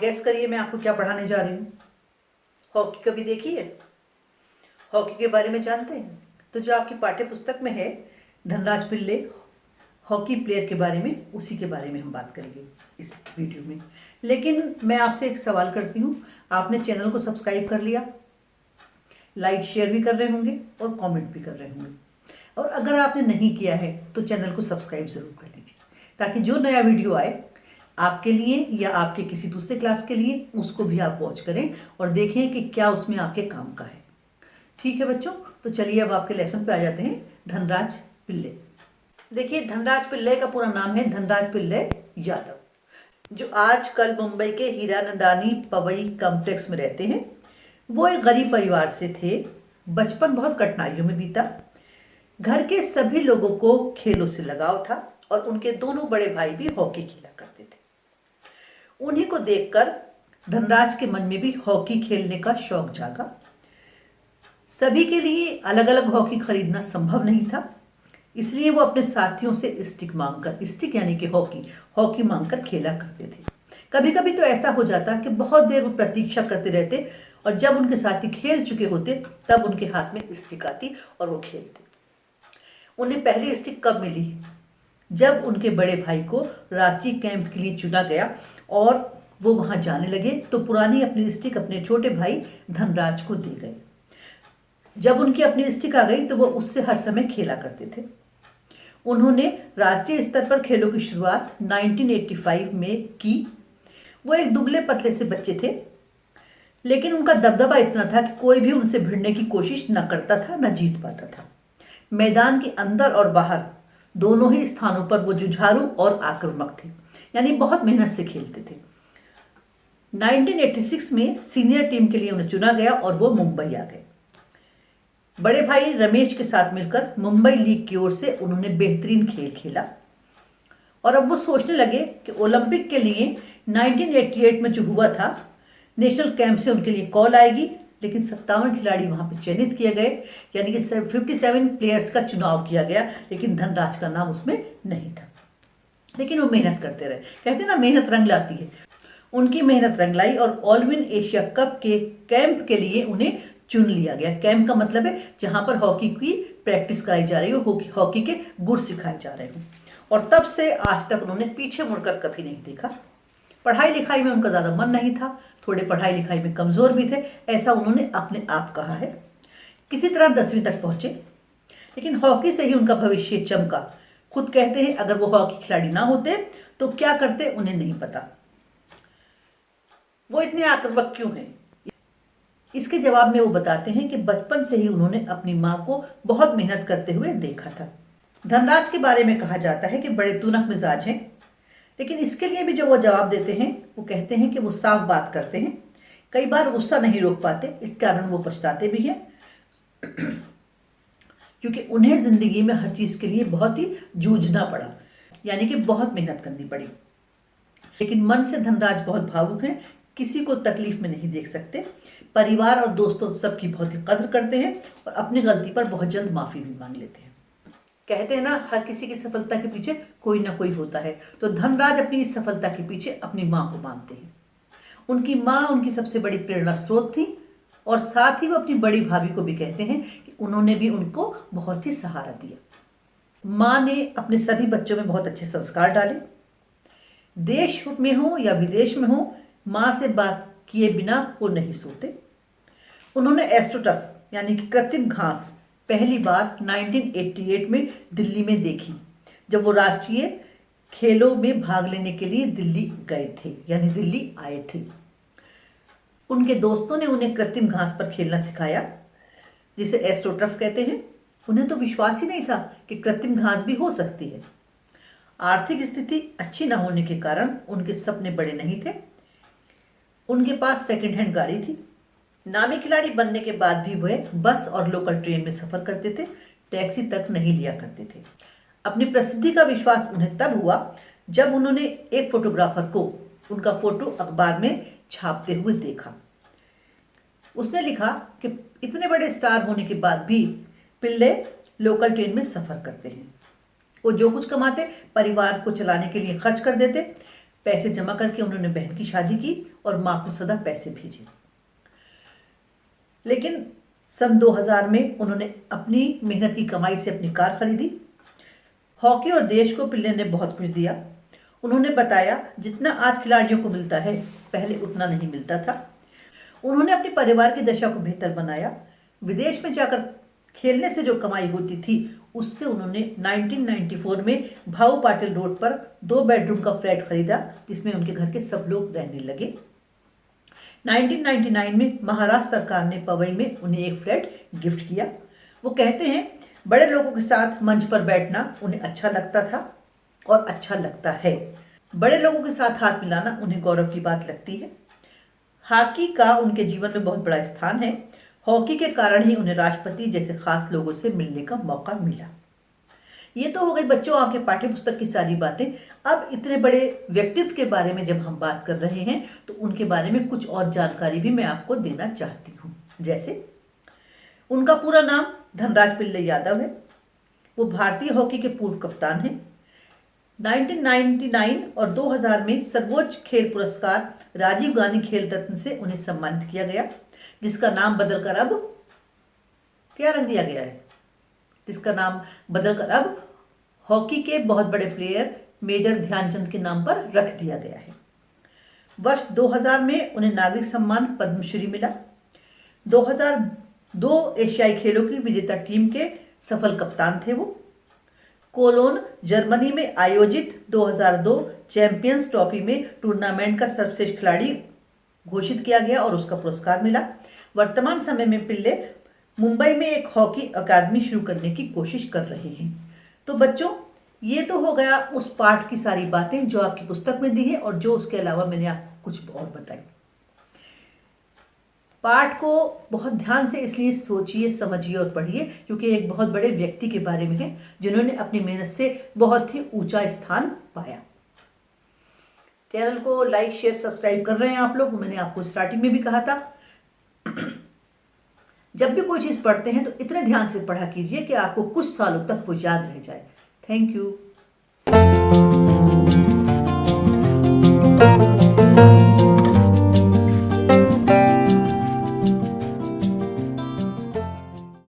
Gas करिए मैं आपको क्या पढ़ाने जा रही हूँ। हॉकी कभी देखी है? हॉकी के बारे में जानते हैं? तो जो आपकी पाठ्य पुस्तक में है धनराज पिल्ले हॉकी प्लेयर के बारे में, उसी के बारे में हम बात करेंगे इस वीडियो में। लेकिन मैं आपसे एक सवाल करती हूँ, आपने चैनल को सब्सक्राइब कर लिया, लाइक शेयर भी कर रहे होंगे और कमेंट भी कर रहे होंगे, और अगर आपने नहीं किया है तो चैनल को सब्सक्राइब ज़रूर कर लीजिए, ताकि जो नया वीडियो आए आपके लिए या आपके किसी दूसरे क्लास के लिए उसको भी आप वॉच करें और देखें कि क्या उसमें आपके काम का है। ठीक है बच्चों, तो चलिए अब आपके लेसन पे आ जाते हैं। धनराज पिल्ले। देखिए, धनराज पिल्ले का पूरा नाम है धनराज पिल्ले यादव, जो आजकल मुंबई के हीरानंदानी पवई कॉम्प्लेक्स में रहते हैं। वो एक गरीब परिवार से थे। बचपन बहुत कठिनाइयों में बीता। घर के सभी लोगों को खेलों से लगाव था और उनके दोनों बड़े भाई भी हॉकी खेला करते थे। उन्हीं को देखकर धनराज के मन में भी हॉकी खेलने का शौक जागा। सभी के लिए अलग अलग हॉकी खरीदना संभव नहीं था, इसलिए वो अपने साथियों से स्टिक मांगकर, स्टिक यानी कि हॉकी मांगकर खेला करते थे। कभी कभी तो ऐसा हो जाता कि बहुत देर वो प्रतीक्षा करते रहते और जब उनके साथी खेल चुके होते तब उनके हाथ में स्टिक आती और वो खेलते। उन्हें पहली स्टिक कब मिली? जब उनके बड़े भाई को राष्ट्रीय कैंप के लिए चुना गया और वो वहां जाने लगे तो पुरानी अपनी स्टिक अपने छोटे भाई धनराज को दे गए। जब उनकी अपनी स्टिक आ गई तो वो उससे हर समय खेला करते थे। उन्होंने राष्ट्रीय स्तर पर खेलों की शुरुआत 1985 में की। वो एक दुबले पतले से बच्चे थे, लेकिन उनका दबदबा इतना था कि कोई भी उनसे भिड़ने की कोशिश न करता था, न जीत पाता था। मैदान के अंदर और बाहर दोनों ही स्थानों पर वो जुझारू और आक्रामक थे, यानी बहुत मेहनत से खेलते थे। 1986 में सीनियर टीम के लिए उन्हें चुना गया और वो मुंबई आ गए। बड़े भाई रमेश के साथ मिलकर मुंबई लीग की ओर से उन्होंने बेहतरीन खेल खेला और अब वो सोचने लगे कि ओलंपिक के लिए 1988 में जो हुआ था नेशनल कैंप से उनके लिए कॉल आएगी, लेकिन 57 खिलाड़ी वहां पे चयनित किए गए, यानी कि 57 प्लेयर्स का चुनाव किया गया, लेकिन धनराज का नाम उसमें नहीं था। लेकिन वो मेहनत करते रहे। कहते ना, मेहनत रंग लाती है। उनकी मेहनत रंग लाई और ऑल इन एशिया कप के कैंप के लिए उन्हें चुन लिया गया। कैंप का मतलब है जहां पर हॉकी की प्रैक्टिस कराई जा रही हो, हॉकी के गुर सिखाए जा रहे हो। और तब से आज तक उन्होंने पीछे मुड़कर कभी नहीं देखा। पढ़ाई लिखाई में उनका ज़्यादा मन नहीं था, थोड़े पढ़ाई लिखाई में कमज़ोर भी थे, ऐसा उन्होंने अपने आप कहा है। किसी तरह 10वीं तक पहुंचे, लेकिन हॉकी से ही उनका भविष्य चमका। खुद कहते हैं अगर वो हॉकी खिलाड़ी ना होते तो क्या करते उन्हें नहीं पता। वो इतने आक्रामक क्यों हैं? इसके जवाब में वो बताते हैं कि बचपन से ही उन्होंने अपनी माँ को बहुत मेहनत करते हुए देखा था। धनराज के बारे में कहा जाता है कि बड़े तुनक मिजाज हैं, लेकिन इसके लिए भी जो वो जवाब देते हैं वो कहते हैं कि वो साफ बात करते हैं। कई बार गुस्सा नहीं रोक पाते, इस कारण वो पछताते भी हैं क्योंकि उन्हें जिंदगी में हर चीज के लिए बहुत ही जूझना पड़ा, यानी कि बहुत मेहनत करनी पड़ी। लेकिन मन से धनराज बहुत भावुक हैं, किसी को तकलीफ में नहीं देख सकते। परिवार और दोस्तों सबकी बहुत ही कद्र करते हैं और अपनी गलती पर बहुत जल्द माफी भी मांग लेते हैं। कहते हैं ना, हर किसी की सफलता के पीछे कोई ना कोई होता है, तो धनराज अपनी इस सफलता के पीछे अपनी माँ को मानते हैं। उनकी माँ उनकी सबसे बड़ी प्रेरणा स्रोत थी और साथ ही वो अपनी बड़ी भाभी को भी कहते हैं कि उन्होंने भी उनको बहुत ही सहारा दिया। माँ ने अपने सभी बच्चों में बहुत अच्छे संस्कार डाले। देश में हो या विदेश में हो, माँ से बात किए बिना वो नहीं सोते। उन्होंने एस्ट्रोटर्फ यानी कि कृत्रिम घास पहली बार 1988 में दिल्ली में देखी, जब वो राष्ट्रीय खेलों में भाग लेने के लिए दिल्ली गए थे, यानी दिल्ली आए थे। उनके दोस्तों ने उन्हें कृत्रिम घास पर खेलना सिखाया, जिसे एस्ट्रोटर्फ कहते हैं। उन्हें तो विश्वास ही नहीं था कि कृत्रिम घास भी हो सकती है। आर्थिक स्थिति अच्छी न होने के कारण उनके सपने बड़े नहीं थे। उनके पास सेकंड हैंड गाड़ी थी। नामी खिलाड़ी बनने के बाद भी वह बस और लोकल ट्रेन में सफर करते थे, टैक्सी तक नहीं लिया करते थे। अपनी प्रसिद्धि का विश्वास उन्हें तब हुआ जब उन्होंने एक फोटोग्राफर को उनका फोटो अखबार में छापते हुए देखा। उसने लिखा कि इतने बड़े स्टार होने के बाद भी पिल्ले लोकल ट्रेन में सफर करते हैं। वो जो कुछ कमाते परिवार को चलाने के लिए खर्च कर देते। पैसे जमा करके उन्होंने बहन की शादी की और माँ को सदा पैसे भेजे। लेकिन सन 2000 में उन्होंने अपनी मेहनत की कमाई से अपनी कार खरीदी। हॉकी और देश को पिल्ले ने बहुत कुछ दिया। उन्होंने बताया, जितना आज खिलाड़ियों को मिलता है पहले उतना नहीं मिलता था। उन्होंने अपने परिवार की दशा को बेहतर बनाया। विदेश में जाकर खेलने से जो कमाई होती थी उससे उन्होंने 1994 में भाऊ पाटिल रोड पर 2 बेडरूम का फ्लैट खरीदा, जिसमें उनके घर के सब लोग रहने लगे। 1999 में महाराष्ट्र सरकार ने पवई में उन्हें एक फ्लैट गिफ्ट किया। वो कहते हैं, बड़े लोगों के साथ मंच पर बैठना उन्हें अच्छा लगता था और अच्छा लगता है। बड़े लोगों के साथ हाथ मिलाना उन्हें गौरव की बात लगती है। हॉकी का उनके जीवन में बहुत बड़ा स्थान है। हॉकी के कारण ही उन्हें राष्ट्रपति जैसे खास लोगों से मिलने का मौका मिला। ये तो हो गई बच्चों आपके पाठ्य पुस्तक की सारी बातें। अब इतने बड़े व्यक्तित्व के बारे में जब हम बात कर रहे हैं तो उनके बारे में कुछ और जानकारी भी मैं आपको देना चाहती हूँ। जैसे उनका पूरा नाम धनराज पिल्ले यादव है। वो भारतीय हॉकी के पूर्व कप्तान हैं। 1999 और 2000 में सर्वोच्च खेल पुरस्कार राजीव गांधी खेल रत्न से उन्हें सम्मानित किया गया, जिसका नाम बदलकर अब क्या रख दिया गया है? जिसका नाम बदलकर अब हॉकी के बहुत बड़े प्लेयर मेजर ध्यानचंद के नाम पर रख दिया गया है। वर्ष 2000 में उन्हें नागरिक सम्मान पद्मश्री मिला। 2002 एशियाई खेलों की विजेता टीम के सफल कप्तान थे वो। कोलोन जर्मनी में आयोजित 2002 चैंपियंस ट्रॉफी में टूर्नामेंट का सर्वश्रेष्ठ खिलाड़ी घोषित किया गया और उसका पुरस्कार मिला। वर्तमान समय में पिल्ले मुंबई में एक हॉकी अकादमी शुरू करने की कोशिश कर रहे हैं। तो बच्चों, ये तो हो गया उस पाठ की सारी बातें जो आपकी पुस्तक में दी है और जो उसके अलावा मैंने आपको कुछ और बताई। पाठ को बहुत ध्यान से इसलिए सोचिए, समझिए और पढ़िए, क्योंकि एक बहुत बड़े व्यक्ति के बारे में है जिन्होंने अपनी मेहनत से बहुत ही ऊंचा स्थान पाया। चैनल को लाइक, शेयर, सब्सक्राइब कर रहे हैं आप लोग। मैंने आपको स्टार्टिंग में भी कहा था, जब भी कोई चीज पढ़ते हैं तो इतने ध्यान से पढ़ा कीजिए कि आपको कुछ सालों तक वो याद रह जाए। Thank you.